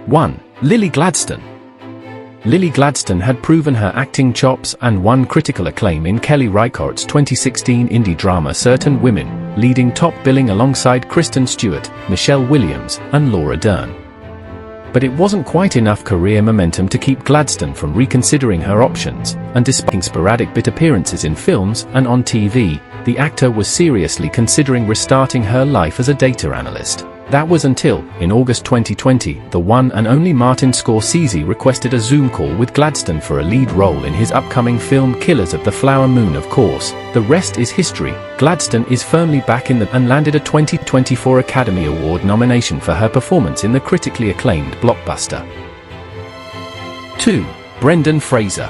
1. Lily Gladstone. Lily Gladstone had proven her acting chops and won critical acclaim in Kelly Reichardt's 2016 indie drama Certain Women, leading top billing alongside Kristen Stewart, Michelle Williams, and Laura Dern. But it wasn't quite enough career momentum to keep Gladstone from reconsidering her options, and despite sporadic bit appearances in films and on TV, the actor was seriously considering restarting her life as a data analyst. That was until, in August 2020, the one and only Martin Scorsese requested a Zoom call with Gladstone for a lead role in his upcoming film Killers of the Flower Moon. Of course, the rest is history. Gladstone is firmly back in the and landed a 2024 Academy Award nomination for her performance in the critically acclaimed blockbuster. 2. Brendan Fraser.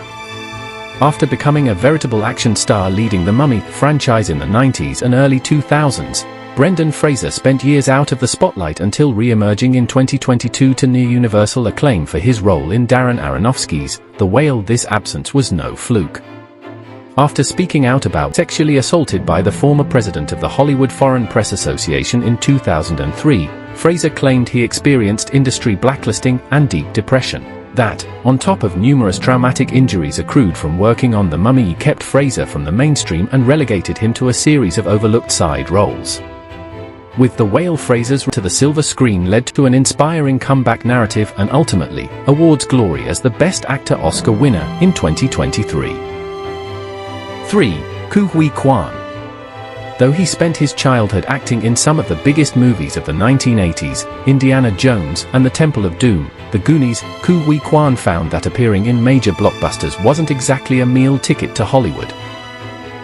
After becoming a veritable action star leading the Mummy franchise in the 90s and early 2000s, Brendan Fraser spent years out of the spotlight until re-emerging in 2022 to near-universal acclaim for his role in Darren Aronofsky's The Whale. This absence was no fluke. After speaking out about sexually assaulted by the former president of the Hollywood Foreign Press Association in 2003, Fraser claimed he experienced industry blacklisting and deep depression. That, on top of numerous traumatic injuries accrued from working on The Mummy, kept Fraser from the mainstream and relegated him to a series of overlooked side roles. With The Whale, Fraser's return to the silver screen led to an inspiring comeback narrative and ultimately, awards glory as the Best Actor Oscar winner in 2023. 3. Ke Huy Quan. Though he spent his childhood acting in some of the biggest movies of the 1980s, Indiana Jones and the Temple of Doom, The Goonies, Ke Huy Quan found that appearing in major blockbusters wasn't exactly a meal ticket to Hollywood.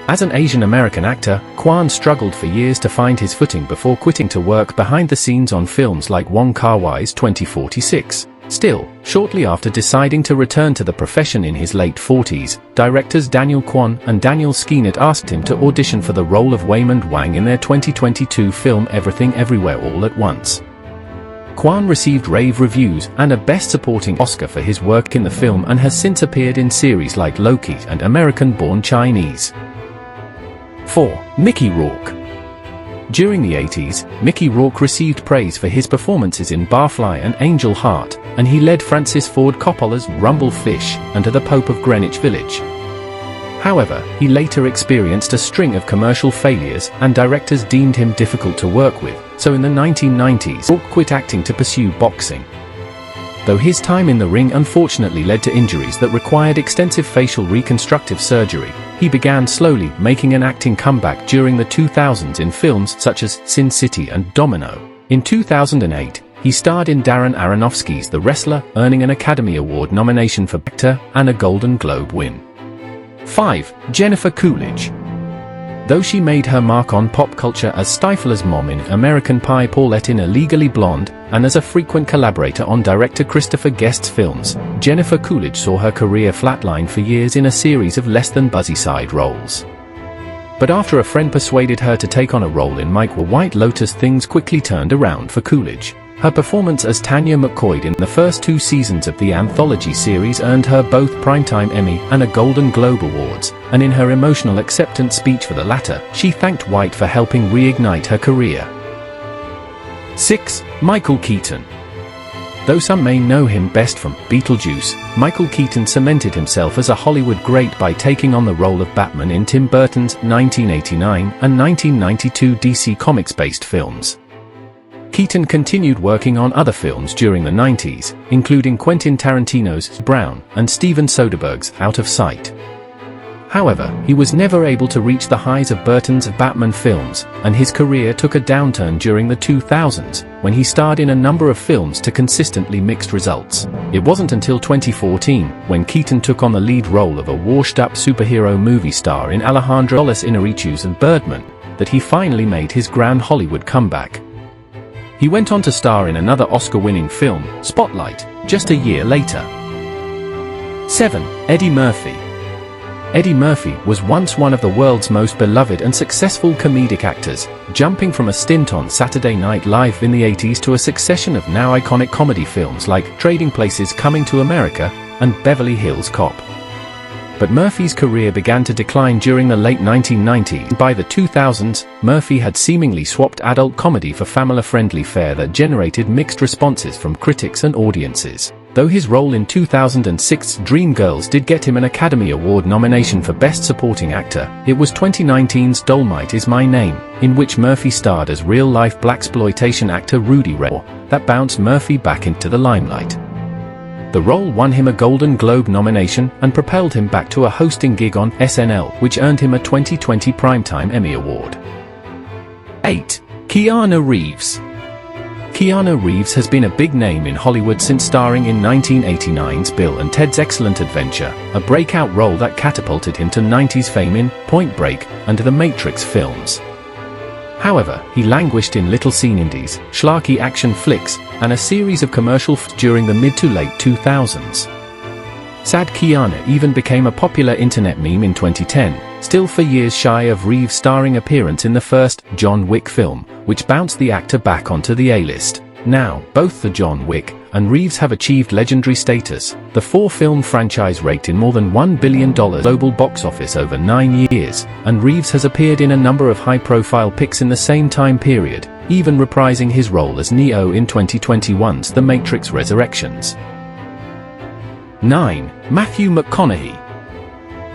As an Asian American actor, Quan struggled for years to find his footing before quitting to work behind the scenes on films like Wong Kar-wai's 2046. Still, shortly after deciding to return to the profession in his late 40s, directors Daniel Kwan and Daniel Skeenet asked him to audition for the role of Waymond Wang in their 2022 film Everything Everywhere All at Once. Kwan received rave reviews and a Best Supporting Oscar for his work in the film and has since appeared in series like Loki and American-Born Chinese. 4. Mickey Rourke. During the 80s, Mickey Rourke received praise for his performances in Barfly and Angel Heart, and he led Francis Ford Coppola's Rumble Fish and To the Pope of Greenwich Village. However, he later experienced a string of commercial failures and directors deemed him difficult to work with, so in the 1990s, Rourke quit acting to pursue boxing. Though his time in the ring unfortunately led to injuries that required extensive facial reconstructive surgery, he began slowly making an acting comeback during the 2000s in films such as Sin City and Domino. In 2008, he starred in Darren Aronofsky's The Wrestler, earning an Academy Award nomination for actor and a Golden Globe win. 5. Jennifer Coolidge. Though she made her mark on pop culture as Stifler's mom in American Pie, Paulette in A Legally Blonde, and as a frequent collaborator on director Christopher Guest's films, Jennifer Coolidge saw her career flatline for years in a series of less-than-buzzy side roles. But after a friend persuaded her to take on a role in Michael White Lotus, things quickly turned around for Coolidge. Her performance as Tanya McCoy in the first 2 seasons of the anthology series earned her both Primetime Emmy and a Golden Globe Awards, and in her emotional acceptance speech for the latter, she thanked White for helping reignite her career. 6. Michael Keaton. Though some may know him best from Beetlejuice, Michael Keaton cemented himself as a Hollywood great by taking on the role of Batman in Tim Burton's 1989 and 1992 DC Comics-based films. Keaton continued working on other films during the 90s, including Quentin Tarantino's Brown and Steven Soderbergh's Out of Sight. However, he was never able to reach the highs of Burton's Batman films, and his career took a downturn during the 2000s, when he starred in a number of films to consistently mixed results. It wasn't until 2014, when Keaton took on the lead role of a washed-up superhero movie star in Alejandro Iñárritu's and Birdman, that he finally made his grand Hollywood comeback. He went on to star in another Oscar-winning film, Spotlight, just a year later. 7. Eddie Murphy. Eddie Murphy was once one of the world's most beloved and successful comedic actors, jumping from a stint on Saturday Night Live in the 80s to a succession of now iconic comedy films like Trading Places, Coming to America, and Beverly Hills Cop. But Murphy's career began to decline during the late 1990s. By the 2000s, Murphy had seemingly swapped adult comedy for family-friendly fare that generated mixed responses from critics and audiences. Though his role in 2006's Dreamgirls did get him an Academy Award nomination for Best Supporting Actor, it was 2019's Dolomite Is My Name, in which Murphy starred as real-life blaxploitation actor Rudy Ray, that bounced Murphy back into the limelight. The role won him a Golden Globe nomination and propelled him back to a hosting gig on SNL, which earned him a 2020 Primetime Emmy Award. 8. Keanu Reeves. Keanu Reeves has been a big name in Hollywood since starring in 1989's Bill and Ted's Excellent Adventure, a breakout role that catapulted him to 90s fame in Point Break and The Matrix films. However, he languished in little-seen indies, schlocky action flicks, and a series of commercials during the mid to late 2000s. Sad Keanu even became a popular internet meme in 2010, still 4 years shy of Reeves' starring appearance in the first John Wick film, which bounced the actor back onto the A-list. Now, both the John Wick and Reeves have achieved legendary status, the 4-film franchise raked in more than $1 billion global box office over 9 years, and Reeves has appeared in a number of high-profile picks in the same time period, even reprising his role as Neo in 2021's The Matrix Resurrections. 9. Matthew McConaughey.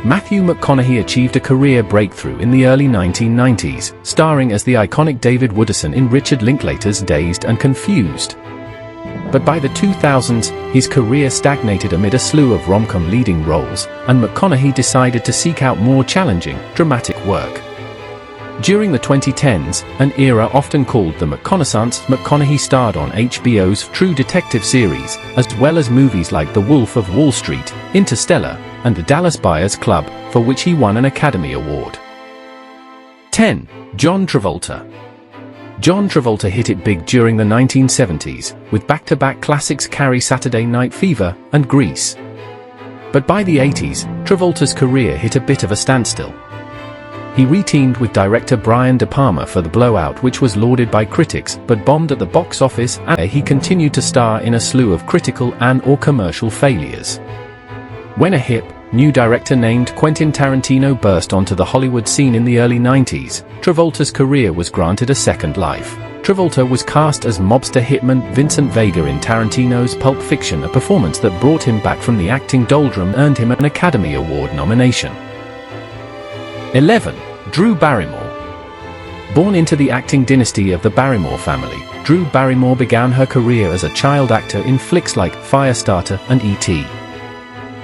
Matthew McConaughey achieved a career breakthrough in the early 1990s, starring as the iconic David Wooderson in Richard Linklater's Dazed and Confused. But by the 2000s, his career stagnated amid a slew of rom-com leading roles, and McConaughey decided to seek out more challenging, dramatic work. During the 2010s, an era often called the McConaissance, McConaughey starred on HBO's True Detective series, as well as movies like The Wolf of Wall Street, Interstellar, and The Dallas Buyers Club, for which he won an Academy Award. 10. John Travolta. John Travolta hit it big during the 1970s, with back-to-back classics Carrie, Saturday Night Fever, and Grease. But by the 80s, Travolta's career hit a bit of a standstill. He re-teamed with director Brian De Palma for The Blowout, which was lauded by critics but bombed at the box office, and he continued to star in a slew of critical and/or commercial failures. When a hip, new director named Quentin Tarantino burst onto the Hollywood scene in the early 90s, Travolta's career was granted a second life. Travolta was cast as mobster hitman Vincent Vega in Tarantino's Pulp Fiction, a performance that brought him back from the acting doldrum and earned him an Academy Award nomination. 11. Drew Barrymore. Born into the acting dynasty of the Barrymore family, Drew Barrymore began her career as a child actor in flicks like Firestarter and E.T.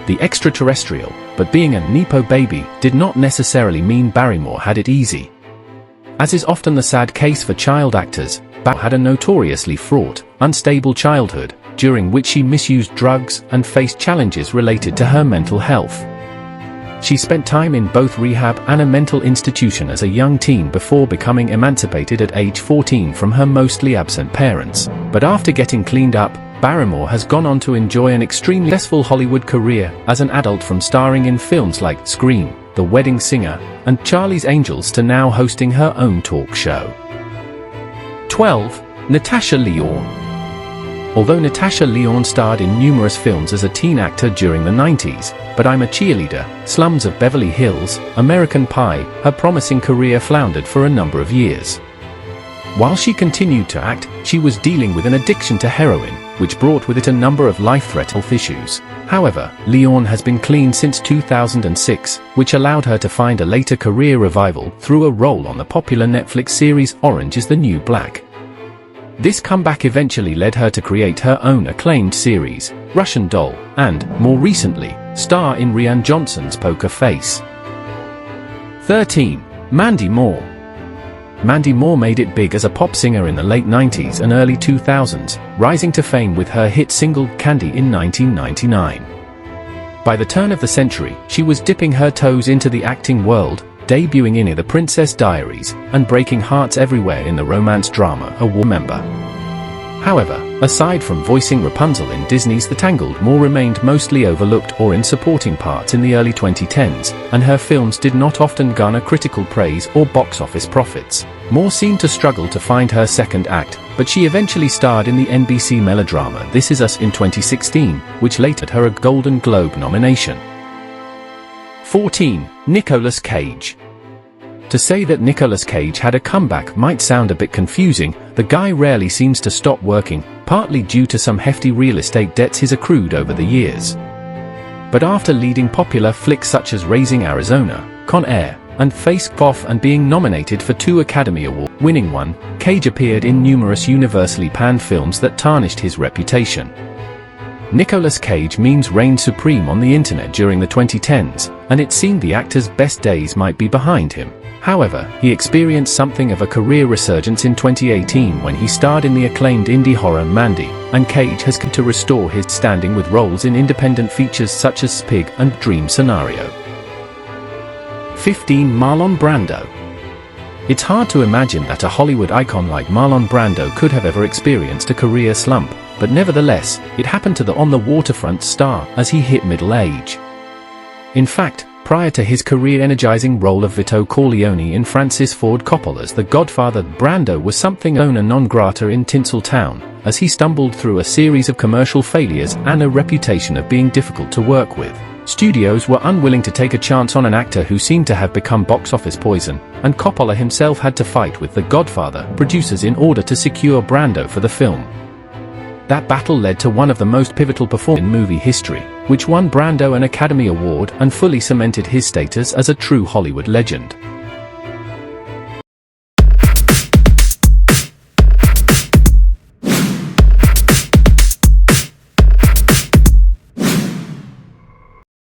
The extraterrestrial, but being a Nepo baby did not necessarily mean Barrymore had it easy. As is often the sad case for child actors, Barrymore had a notoriously fraught, unstable childhood, during which she misused drugs and faced challenges related to her mental health. She spent time in both rehab and a mental institution as a young teen before becoming emancipated at age 14 from her mostly absent parents. But after getting cleaned up, Barrymore has gone on to enjoy an extremely successful Hollywood career as an adult, from starring in films like Scream, The Wedding Singer, and Charlie's Angels to now hosting her own talk show. 12. Natasha Lyonne. Although Natasha Lyonne starred in numerous films as a teen actor during the 90s, But I'm a Cheerleader, Slums of Beverly Hills, American Pie, her promising career floundered for a number of years. While she continued to act, she was dealing with an addiction to heroin, which brought with it a number of life-threatening health issues. However, Lyonne has been clean since 2006, which allowed her to find a later career revival through a role on the popular Netflix series Orange is the New Black. This comeback eventually led her to create her own acclaimed series, Russian Doll, and, more recently, star in Rian Johnson's Poker Face. 13. Mandy Moore. Mandy Moore made it big as a pop singer in the late 90s and early 2000s, rising to fame with her hit single Candy in 1999. By the turn of the century, she was dipping her toes into the acting world, debuting in The Princess Diaries, and breaking hearts everywhere in the romance drama A War Member. However, aside from voicing Rapunzel in Disney's The Tangled, Moore remained mostly overlooked or in supporting parts in the early 2010s, and her films did not often garner critical praise or box office profits. Moore seemed to struggle to find her second act, but she eventually starred in the NBC melodrama This Is Us in 2016, which later earned her a Golden Globe nomination. 14. Nicolas Cage. To say that Nicolas Cage had a comeback might sound a bit confusing. The guy rarely seems to stop working, partly due to some hefty real estate debts he's accrued over the years. But after leading popular flicks such as Raising Arizona, Con Air, and Face Off and being nominated for 2 Academy Awards, winning one, Cage appeared in numerous universally panned films that tarnished his reputation. Nicolas Cage memes reigned supreme on the internet during the 2010s, and it seemed the actor's best days might be behind him. However, he experienced something of a career resurgence in 2018 when he starred in the acclaimed indie horror Mandy, and Cage has come to restore his standing with roles in independent features such as Spig and Dream Scenario. 15. Marlon Brando. It's hard to imagine that a Hollywood icon like Marlon Brando could have ever experienced a career slump, but nevertheless, it happened to the On the Waterfront star as he hit middle age. In fact, prior to his career-energizing role of Vito Corleone in Francis Ford Coppola's The Godfather, Brando was something persona non grata in Tinseltown, as he stumbled through a series of commercial failures and a reputation of being difficult to work with. Studios were unwilling to take a chance on an actor who seemed to have become box office poison, and Coppola himself had to fight with The Godfather producers in order to secure Brando for the film. That battle led to one of the most pivotal performances in movie history, which won Brando an Academy Award and fully cemented his status as a true Hollywood legend.